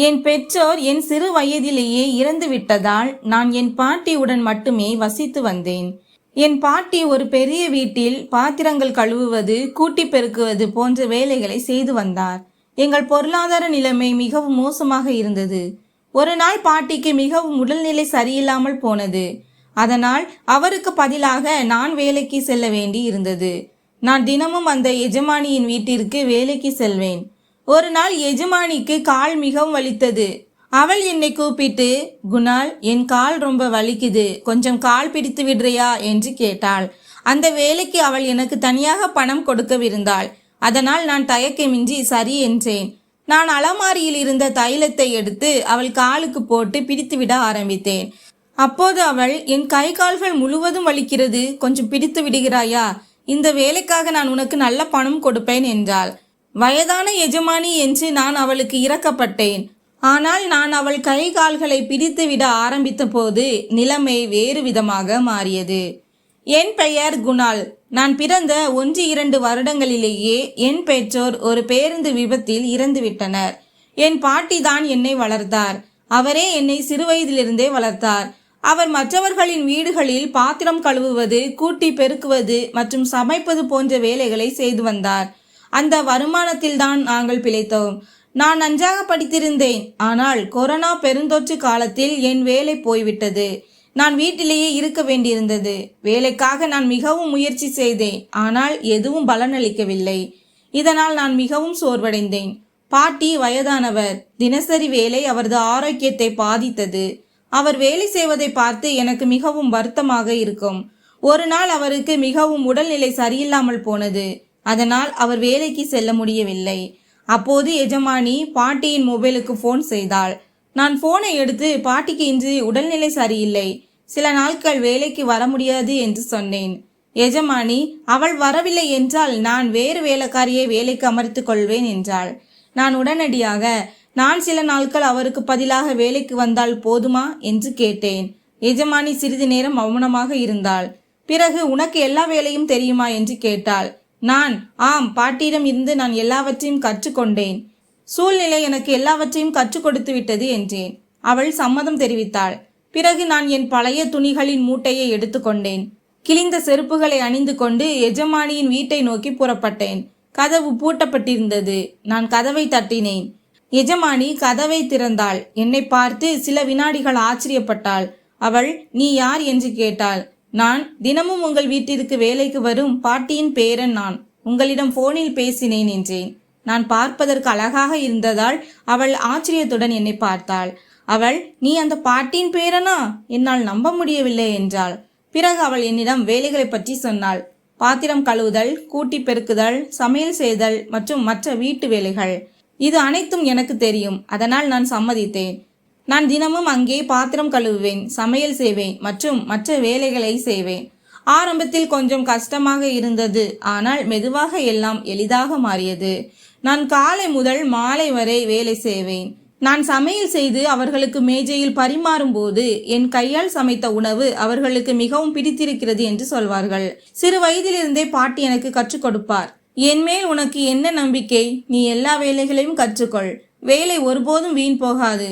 என் பெற்றோர் என் சிறு வயதிலேயே இறந்து விட்டதால் நான் என் பாட்டியுடன் மட்டுமே வசித்து வந்தேன். என் பாட்டி ஒரு பெரிய வீட்டில் பாத்திரங்கள் கழுவுவது, கூட்டி பெருக்குவது போன்ற வேலைகளை செய்து வந்தார். எங்கள் பொருளாதார நிலைமை மிகவும் மோசமாக இருந்தது. ஒரு நாள் பாட்டிக்கு மிகவும் உடல்நிலை சரியில்லாமல் போனது. அதனால் அவருக்கு பதிலாக நான் வேலைக்கு செல்ல வேண்டி இருந்தது. நான் தினமும் அந்த எஜமானியின் வீட்டிற்கு வேலைக்கு செல்வேன். ஒரு நாள் எஜமானிக்கு கால் மிகவும் வலித்தது. அவள் என்னை கூப்பிட்டு, குணால், என் கால் ரொம்ப வலிக்குது, கொஞ்சம் கால் பிடித்து விடுறியா என்று கேட்டாள். அந்த வேலைக்கு அவள் எனக்கு தனியாக பணம் கொடுக்கவிருந்தாள். அதனால் நான் தயக்கமின்றி சரி என்றேன். நான் அலமாரியில் இருந்த தைலத்தை எடுத்து அவள் காலுக்கு போட்டு பிடித்துவிட ஆரம்பித்தேன். அப்போது அவள், என் கை கால்கள் முழுவதும் வலிக்கிறது, கொஞ்சம் பிடித்து விடுகிறாயா? இந்த வேலைக்காக நான் உனக்கு நல்ல பணம் கொடுப்பேன் என்றாள். வயதான எஜமானி என்று நான் அவளுக்கு இரக்கப்பட்டேன். ஆனால் நான் அவள் கை கால்களை பிடித்து விட ஆரம்பித்த போது நிலைமை வேறு விதமாக மாறியது. என் பெயர் குணால். நான் பிறந்த 1-2 வருடங்களிலேயே என் பெற்றோர் ஒரு பேருந்து விபத்தில் இறந்துவிட்டனர். என் பாட்டி தான் என்னை வளர்த்தார். அவரே என்னை சிறுவயதிலிருந்தே வளர்த்தார். அவர் மற்றவர்களின் வீடுகளில் பாத்திரம் கழுவுவது, கூட்டி பெருக்குவது மற்றும் சமைப்பது போன்ற வேலைகளை செய்து வந்தார். அந்த வருமானத்தில் தான் நாங்கள் பிழைத்தோம். நான் நன்றாக படித்திருந்தேன். ஆனால் கொரோனா பெருந்தொற்று காலத்தில் என் வேலை போய்விட்டது. நான் வீட்டிலேயே இருக்க வேண்டியிருந்தது. வேலைக்காக நான் மிகவும் முயற்சி செய்தேன். ஆனால் எதுவும் பலனளிக்கவில்லை. இதனால் நான் மிகவும் சோர்வடைந்தேன். பாட்டி வயதானவர். தினசரி வேலை அவரது ஆரோக்கியத்தை பாதித்தது. அவர் வேலை செய்வதை பார்த்து எனக்கு மிகவும் வருத்தமாக இருக்கும். ஒரு நாள் அவருக்கு மிகவும் உடல்நிலை சரியில்லாமல் போனது. அதனால் அவர் வேலைக்கு செல்ல முடியவில்லை. அப்போது எஜமானி பாட்டியின் மொபைலுக்கு போன் செய்தாள். நான் போனை எடுத்து, பாட்டிக்கு இன்று உடல்நிலை சரியில்லை, சில நாட்கள் வேலைக்கு வர முடியாது என்று சொன்னேன். எஜமானி, அவள் வரவில்லை என்றால் நான் வேறு வேலைக்காரியை வேலைக்கு அமர்த்து கொள்வேன் என்றாள். நான் உடனடியாக, நான் சில நாட்கள் அவருக்கு பதிலாக வேலைக்கு வந்தால் போதுமா என்று கேட்டேன். எஜமானி சிறிது நேரம் மௌனமாக இருந்தாள். பிறகு, உனக்கு எல்லா வேலையும் தெரியுமா என்று கேட்டாள். நான், ஆம், பாட்டியிடம் இருந்து நான் எல்லாவற்றையும் கற்றுக்கொண்டேன். சூழ்நிலை எனக்கு எல்லாவற்றையும் கற்றுக் கொடுத்து விட்டது என்றேன். அவள் சம்மதம் தெரிவித்தாள். பிறகு நான் என் பழைய துணிகளின் மூட்டையை எடுத்துக்கொண்டேன். கிழிந்த செருப்புகளை அணிந்து கொண்டு எஜமானியின் வீட்டை நோக்கி புறப்பட்டேன். கதவு பூட்டப்பட்டிருந்தது. நான் கதவை தட்டினேன். எஜமானி கதவை திறந்தாள். என்னை பார்த்து சில வினாடிகள் ஆச்சரியப்பட்டாள். அவள், நீ யார் என்று கேட்டாள். நான், தினமும் உங்கள் வீட்டிற்கு வேலைக்கு வரும் பாட்டியின் பேரன் நான். உங்களிடம் போனில் பேசினேன் என்றேன். நான் பார்ப்பதற்கு அழகாக இருந்ததால் அவள் ஆச்சரியத்துடன் என்னை பார்த்தாள். அவள், நீ அந்த பாட்டியின் பேரனா? என்னால் நம்ப முடியவில்லை என்றாள். பிறகு அவள் என்னிடம் வேலைகளை பற்றி சொன்னாள். பாத்திரம் கழுவுதல், கூட்டி பெருக்குதல், சமையல் செய்தல் மற்றும் மற்ற வீட்டு வேலைகள். இது அனைத்தும் எனக்கு தெரியும். அதனால் நான் சம்மதித்தேன். நான் தினமும் அங்கே பாத்திரம் கழுவுவேன், சமையல் செய்வேன் மற்றும் மற்ற வேலைகளை செய்வேன். ஆரம்பத்தில் கொஞ்சம் கஷ்டமாக இருந்தது. ஆனால் மெதுவாக எல்லாம் எளிதாக மாறியது. நான் காலை முதல் மாலை வரை வேலை செய்வேன். நான் சமையல் செய்து அவர்களுக்கு மேஜையில் பரிமாறும் போது என் கையால் சமைத்த உணவு அவர்களுக்கு மிகவும் பிடித்திருக்கிறது என்று சொல்வார்கள். சிறு வயதிலிருந்தே பாட்டி எனக்கு கற்றுக் கொடுப்பார். என் மேல் உனக்கு என்ன நம்பிக்கை? நீ எல்லா வேலைகளையும் கற்றுக்கொள். வேலை ஒருபோதும் வீண் போகாது.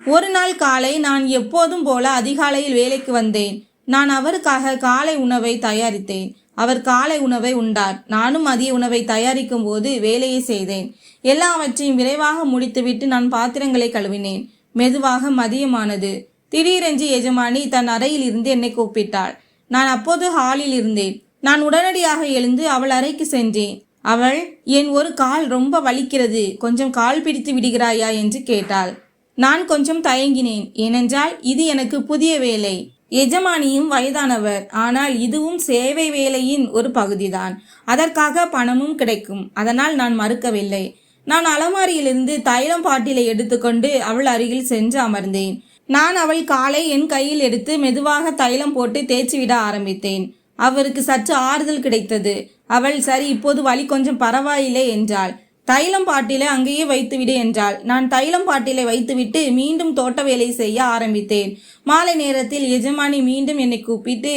ஒரு நாள் காலை நான் எப்போதும் போல அதிகாலையில் வேலைக்கு வந்தேன். நான் அவருக்காக காலை உணவை தயாரித்தேன். அவர் காலை உணவை உண்டார். நானும் மதிய உணவை தயாரிக்கும் போது வேலையை செய்தேன். எல்லாவற்றையும் விரைவாக முடித்துவிட்டு நான் பாத்திரங்களை கழுவினேன். மெதுவாக மதியமானது. திடீரென்று எஜமானி தன் அறையில் இருந்து என்னை கூப்பிட்டாள். நான் அப்போது ஹாலில் இருந்தேன். நான் உடனடியாக எழுந்து அவள் அறைக்கு சென்றேன். அவள், என் ஒரு கால் ரொம்ப வலிக்கிறது, கொஞ்சம் கால் பிடித்து விடுகிறாயா என்று கேட்டாள். நான் கொஞ்சம் தயங்கினேன். ஏனென்றால் இது எனக்கு புதிய வேலை. எஜமானியும் வயதானவர். ஆனால் இதுவும் சேவை வேலையின் ஒரு பகுதிதான். அதற்காக பணமும் கிடைக்கும். அதனால் நான் மறுக்கவில்லை. நான் அலமாரியிலிருந்து தைலம் பாட்டிலை எடுத்துக்கொண்டு அவள் அருகில் சென்று அமர்ந்தேன். நான் அவள் காலை என் கையில் எடுத்து மெதுவாக தைலம் போட்டு தேய்ச்சிவிட ஆரம்பித்தேன். அவருக்கு சற்று ஆறுதல் கிடைத்தது. அவள், சரி, இப்போது வலி கொஞ்சம் பரவாயில்லை என்றாள். தைலம் பாட்டிலை அங்கேயே வைத்துவிடு என்றாள். நான் தைலம் பாட்டிலை வைத்துவிட்டு மீண்டும் தோட்ட வேலை செய்ய ஆரம்பித்தேன். மாலை நேரத்தில் எஜமானி மீண்டும் என்னை கூப்பிட்டு,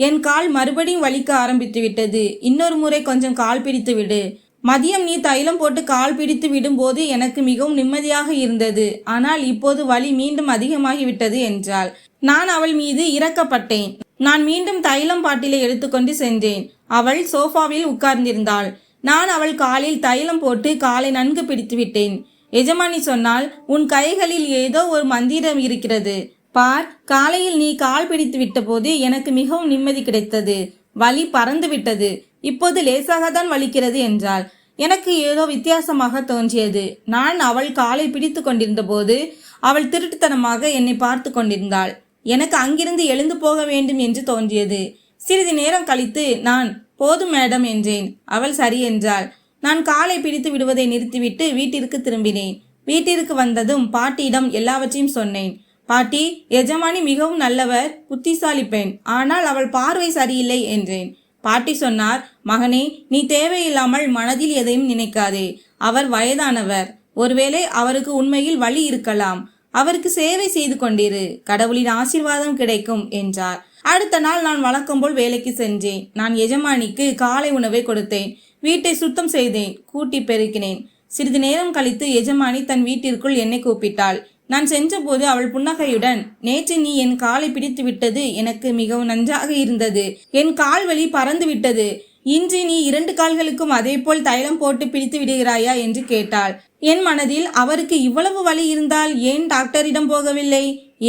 என் கால் மறுபடியும் வலிக்க ஆரம்பித்து விட்டது, இன்னொரு முறை கொஞ்சம் கால் பிடித்து விடு. மதியம் நீ தைலம் போட்டு கால் பிடித்து விடும்போது எனக்கு மிகவும் நிம்மதியாக இருந்தது. ஆனால் இப்போது வலி மீண்டும் அதிகமாகிவிட்டது என்றாள். நான் அவள் மீது இரக்கப்பட்டேன். நான் மீண்டும் தைலம் பாட்டிலை எடுத்துக்கொண்டு சென்றேன். அவள் சோஃபாவில் உட்கார்ந்திருந்தாள். நான் அவள் காலில் தைலம் போட்டு காலை நன்கு பிடித்து விட்டேன். எஜமானி சொன்னால், உன் கைகளில் ஏதோ ஒரு மந்திரம் இருக்கிறது பார். காலையில் நீ கால் பிடித்து விட்ட போது எனக்கு மிகவும் நிம்மதி கிடைத்தது. வலி பறந்து விட்டது. இப்போது லேசாகத்தான் வலிக்கிறது என்றாள். எனக்கு ஏதோ வித்தியாசமாக தோன்றியது. நான் அவள் காலை பிடித்து கொண்டிருந்த போது அவள் திருட்டுத்தனமாக என்னை பார்த்து கொண்டிருந்தாள். எனக்கு அங்கிருந்து எழுந்து போக வேண்டும் என்று தோன்றியது. சிறிது நேரம் கழித்து நான் போதும் மேடம் என்றேன். அவள் சரி என்றாள். நான் காலை பிடித்து விடுவதை நிறுத்திவிட்டு வீட்டிற்கு திரும்பினேன். வீட்டிற்கு வந்ததும் பாட்டியிடம் எல்லாவற்றையும் சொன்னேன். பாட்டி, எஜமானி மிகவும் நல்லவர், புத்திசாலி பெண். ஆனால் அவள் பார்வை சரியில்லை என்றேன். பாட்டி சொன்னார், மகனே, நீ தேவையில்லாமல் மனதில் எதையும் நினைக்காதே. அவர் வயதானவர். ஒருவேளை அவருக்கு உண்மையில் வலி இருக்கலாம். அவருக்கு சேவை செய்து கொண்டிரு. கடவுளின் ஆசீர்வாதம் கிடைக்கும் என்றார். அடுத்த நாள் நான் வழக்கம் போல் வேலைக்கு சென்றேன். நான் எஜமானிக்கு காலை உணவை கொடுத்தேன். வீட்டை சுத்தம் செய்தேன். கூட்டி பெருக்கினேன். சிறிது நேரம் கழித்து எஜமானி தன் வீட்டிற்குள் என்னை கூப்பிட்டாள். நான் சென்றபோது அவள் புன்னகையுடன், நேற்று நீ என் காலை பிடித்து விட்டது எனக்கு மிகவும் நன்றாக இருந்தது. என் கால் வலி பறந்து விட்டது. இன்று நீ 2 கால்களுக்கும் அதே போல் தைலம் போட்டு பிடித்து விடுகிறாயா என்று கேட்டாள். என் மனதில், அவருக்கு இவ்வளவு வலி இருந்தால் ஏன் டாக்டரிடம் போகவில்லை?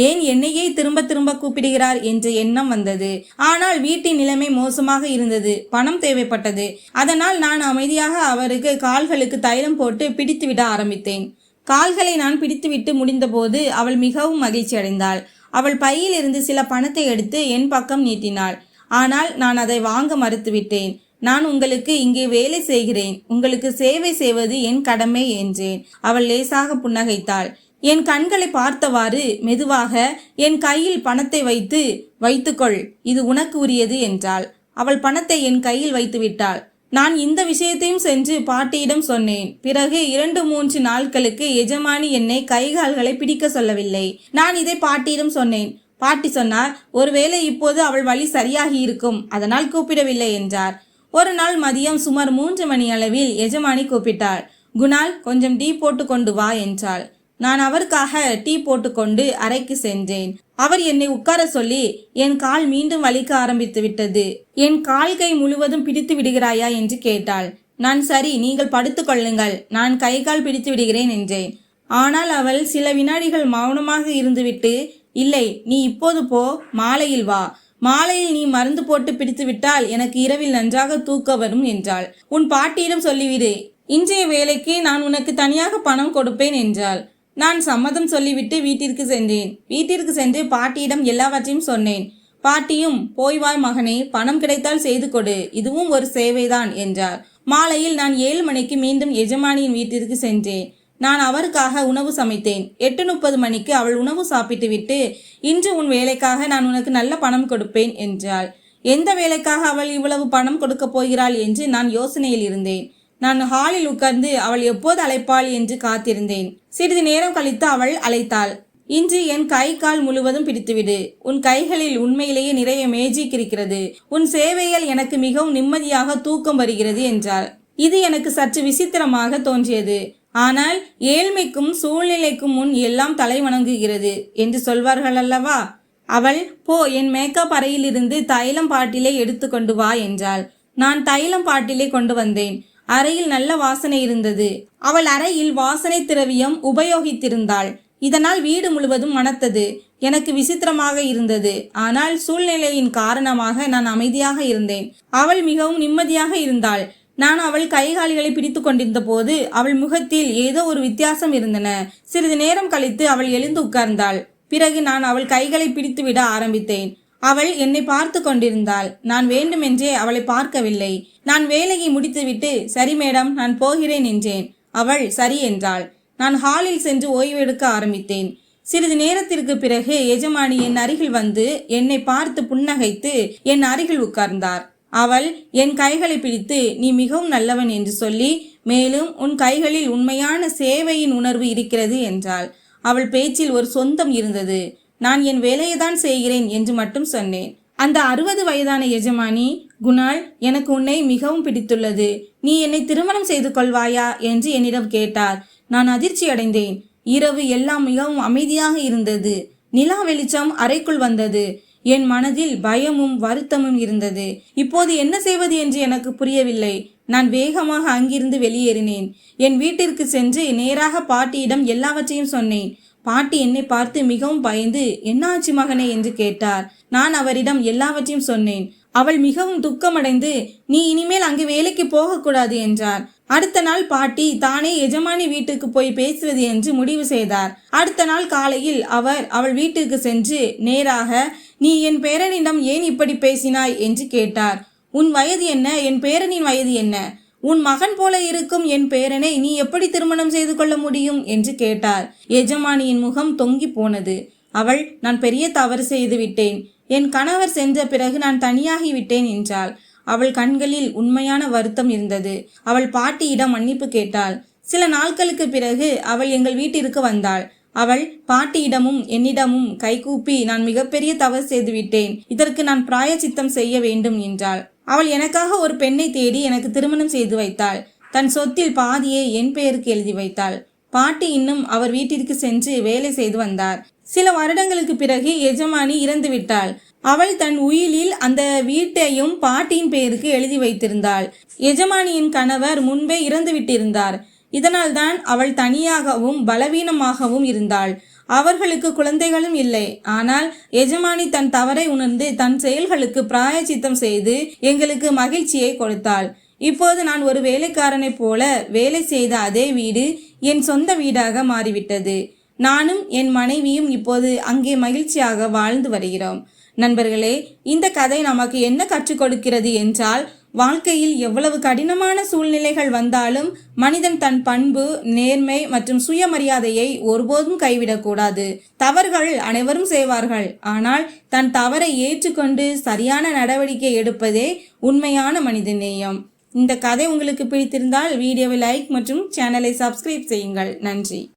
ஏன் என்னையே திரும்ப திரும்ப கூப்பிடுகிறார் என்ற எண்ணம் வந்தது. ஆனால் வீட்டின் நிலைமை மோசமாக இருந்தது. பணம் தேவைப்பட்டது. அதனால் நான் அமைதியாக அவருக்கு கால்களுக்கு தைலம் போட்டு பிடித்து விட ஆரம்பித்தேன். கால்களை நான் பிடித்துவிட்டு முடிந்தபோது அவள் மிகவும் மகிழ்ச்சி அடைந்தாள். அவள் பையில் இருந்து சில பணத்தை எடுத்து என் பக்கம் நீட்டினாள். ஆனால் நான் அதை வாங்க மறுத்துவிட்டேன். நான் உங்களுக்கு இங்கே வேலை செய்கிறேன். உங்களுக்கு சேவை செய்வது என் கடமை என்றேன். அவள் லேசாக புன்னகைத்தாள். என் கண்களை பார்த்தவாறு மெதுவாக என் கையில் பணத்தை வைத்துக்கொள், இது உனக்கு உரியது என்றாள். அவள் பணத்தை என் கையில் வைத்து விட்டாள். நான் இந்த விஷயத்தையும் சென்று பாட்டியிடம் சொன்னேன். பிறகு 2-3 நாட்களுக்கு எஜமானி என்னை கைகால்களை பிடிக்க சொல்லவில்லை. நான் இதை பாட்டியிடம் சொன்னேன். பாட்டி சொன்னார், ஒருவேளை இப்போது அவள் வலி சரியாகி இருக்கும், அதனால் கூப்பிடவில்லை என்றார். ஒரு நாள் மதியம் சுமார் 3 மணி அளவில் எஜமானி கூப்பிட்டாள். குணால், கொஞ்சம் டீ போட்டு கொண்டு வா என்றாள். நான் அவருக்காக டீ போட்டுக்கொண்டு அறைக்கு சென்றேன். அவர் என்னை உட்கார சொல்லி, என் கால் மீண்டும் வலிக்க ஆரம்பித்து விட்டது. என் கால் கை முழுவதும் பிடித்து விடுகிறாயா என்று கேட்டாள். நான் சரி, நீங்கள் படுத்துக் கொள்ளுங்கள், நான் கை கால் பிடித்து விடுகிறேன் என்றேன். ஆனால் அவள் சில வினாடிகள் மௌனமாக இருந்துவிட்டு, இல்லை, நீ இப்போது போ, மாலையில் வா. மாலையில் நீ மருந்து போட்டு பிடித்து விட்டால் எனக்கு இரவில் நன்றாக தூக்க வரும் என்றாள். உன் பாட்டியிடம் சொல்லிவிடு, இன்றைய வேலைக்கு நான் உனக்கு தனியாக பணம் கொடுப்பேன் என்றாள். நான் சம்மதம் சொல்லிவிட்டு வீட்டிற்கு சென்றேன். வீட்டிற்கு சென்று பாட்டியிடம் எல்லாவற்றையும் சொன்னேன். பாட்டியும், போய் வாய் மகனே, பணம் கிடைத்தால் செய்து கொடு, இதுவும் ஒரு சேவைதான் என்றார். மாலையில் நான் 7 மணிக்கு மீண்டும் எஜமானியின் வீட்டிற்கு சென்றேன். நான் அவருக்காக உணவு சமைத்தேன். 8:30 மணிக்கு அவள் உணவு சாப்பிட்டு விட்டு, இன்று உன் வேலைக்காக நான் உனக்கு நல்ல பணம் கொடுப்பேன் என்றாள். எந்த வேலைக்காக அவள் இவ்வளவு பணம் கொடுக்க போகிறாள் என்று நான் யோசனையில் இருந்தேன். நான் ஹாலில் உட்கார்ந்து அவள் எப்போது அழைப்பாள் என்று காத்திருந்தேன். சிறிது நேரம் கழித்து அவள் அழைத்தாள். இன்று என் கை கால் முழுவதும் பிடித்துவிடு. உன் கைகளில் உண்மையிலேயே நிறைய மேஜிக் இருக்கிறது. உன் சேவையால் எனக்கு மிகவும் நிம்மதியாக தூக்கம் வருகிறது என்றாள். இது எனக்கு சற்று விசித்திரமாக தோன்றியது. ஆனால் ஏழ்மைக்கும் சூழ்நிலைக்கும் முன் எல்லாம் தலை வணங்குகிறது என்று சொல்வார்கள் அல்லவா? அவள், போ, என் மேக்கப் அறையிலிருந்து தைலம் பாட்டிலை எடுத்து கொண்டு வா என்றாள். நான் தைலம் பாட்டிலை கொண்டு வந்தேன். அறையில் நல்ல வாசனை இருந்தது. அவள் அறையில் வாசனை திரவியம் உபயோகித்திருந்தாள். இதனால் வீடு முழுவதும் மணத்தது. எனக்கு விசித்திரமாக இருந்தது. ஆனால் சூழ்நிலையின் காரணமாக நான் அமைதியாக இருந்தேன். அவள் மிகவும் நிம்மதியாக இருந்தாள். நான் அவள் கைகாலிகளை பிடித்து கொண்டிருந்த போது அவள் முகத்தில் ஏதோ ஒரு வித்தியாசம் இருந்தன. சிறிது நேரம் கழித்து அவள் எழுந்து உட்கார்ந்தாள். பிறகு நான் அவள் கைகளை பிடித்து விட ஆரம்பித்தேன். அவள் என்னை பார்த்து கொண்டிருந்தாள். நான் வேண்டுமென்றே அவளை பார்க்கவில்லை. நான் வேலையை முடித்துவிட்டு, சரி மேடம், நான் போகிறேன் என்றேன். அவள் சரி என்றாள். நான் ஹாலில் சென்று ஓய்வெடுக்க ஆரம்பித்தேன். சிறிது நேரத்திற்கு பிறகு எஜமானி என் அருகில் வந்து என்னை பார்த்து புன்னகைத்து என் அருகில் உட்கார்ந்தார். அவள் என் கைகளை பிடித்து, நீ மிகவும் நல்லவன் என்று சொல்லி, மேலும் உன் கைகளில் உண்மையான சேவையின் உணர்வு இருக்கிறது என்றாள். அவள் பேச்சில் ஒரு சொந்தம் இருந்தது. நான் என் வேலையை தான் செய்கிறேன் என்று மட்டும் சொன்னேன். அந்த 60 வயதான எஜமானி, குணால், எனக்கு உன்னை மிகவும் பிடித்துள்ளது. நீ என்னை திருமணம் செய்து கொள்வாயா என்று என்னிடம் கேட்டார். நான் அதிர்ச்சி அடைந்தேன். இரவு எல்லாம் மிகவும் அமைதியாக இருந்தது. நிலா வெளிச்சம் அறைக்குள் வந்தது. என் மனதில் பயமும் வருத்தமும் இருந்தது. இப்போது என்ன செய்வது என்று எனக்கு புரியவில்லை. நான் வேகமாக அங்கிருந்து வெளியேறினேன். என் வீட்டிற்கு சென்று நேராக பாட்டியிடம் எல்லாவற்றையும் சொன்னேன். பாட்டி என்னை பார்த்து மிகவும் பயந்து, என்ன ஆச்சு மகனே என்று கேட்டார். நான் அவரிடம் எல்லாவற்றையும் சொன்னேன். அவள் மிகவும் துக்கமடைந்து, நீ இனிமேல் அங்கு வேலைக்கு போகக்கூடாது என்றார். அடுத்த நாள் பாட்டி தானே எஜமானி வீட்டுக்கு போய் பேசுவது என்று முடிவு செய்தார். அடுத்த நாள் காலையில் அவள் வீட்டுக்கு சென்று நேராக, நீ என் பேரனிடம் ஏன் இப்படி பேசினாய் என்று கேட்டார். உன் வயது என்ன? என் பேரனின் வயது என்ன? உன் மகன் போல இருக்கும் என் பேரனை நீ எப்படி திருமணம் செய்து கொள்ள முடியும் என்று கேட்டார். எஜமானியின் முகம் தொங்கி போனது. அவள், நான் பெரிய தவறு செய்து விட்டேன். என் கணவர் சென்ற பிறகு நான் தனியாகி விட்டேன் என்றாள். அவள் கண்களில் உண்மையான வருத்தம் இருந்தது. அவள் பாட்டியிடம் மன்னிப்பு கேட்டாள். சில நாட்களுக்கு பிறகு அவள் எங்கள் வீட்டிற்கு வந்தாள். அவள் பாட்டியிடமும் என்னிடமும் கைகூப்பி, நான் மிகப்பெரிய தவறு செய்துவிட்டேன், இதற்கு நான் பிராயச்சித்தம் செய்ய வேண்டும் என்றாள். அவள் எனக்காக ஒரு பெண்ணை தேடி எனக்கு திருமணம் செய்து வைத்தாள். தன் சொத்தில் பாதியை என் பெயருக்கு எழுதி வைத்தாள். பாட்டி இன்னும் அவர் வீட்டிற்கு சென்று வேலை செய்து வந்தார். சில வருடங்களுக்கு பிறகு எஜமானி இறந்து விட்டாள். அவள் தன் உயிலில் அந்த வீட்டையும் பாட்டியின் பெயருக்கு எழுதி வைத்திருந்தாள். எஜமானியின் கணவர் முன்பே இறந்து விட்டிருந்தார். இதனால்தான் அவள் தனியாகவும் பலவீனமாகவும் இருந்தாள். அவர்களுக்கு குழந்தைகளும் இல்லை. ஆனால் எஜமானி தன் தவறை உணர்ந்து தன் செயல்களுக்கு பிராயச்சித்தம் செய்து எங்களுக்கு மகிழ்ச்சியை கொடுத்தாள். இப்போது நான் ஒரு வேலைக்காரனை போல வேலை செய்த அதே வீடு என் சொந்த வீடாக மாறிவிட்டது. நானும் என் மனைவியும் இப்போது அங்கே மகிழ்ச்சியாக வாழ்ந்து வருகிறோம். நண்பர்களே, இந்த கதை நமக்கு என்ன கற்றுக் கொடுக்கிறது என்றால், வாழ்க்கையில் எவ்வளவு கடினமான சூழ்நிலைகள் வந்தாலும் மனிதன் தன் பண்பு, நேர்மை மற்றும் சுயமரியாதையை ஒருபோதும் கைவிடக்கூடாது. தவறுகள் அனைவரும் செய்வார்கள். ஆனால் தன் தவறை ஏற்றுக்கொண்டு சரியான நடவடிக்கை எடுப்பதே உண்மையான மனிதநேயம். இந்த கதை உங்களுக்கு பிடித்திருந்தால் வீடியோவை லைக் மற்றும் சேனலை சப்ஸ்கிரைப் செய்யுங்கள். நன்றி.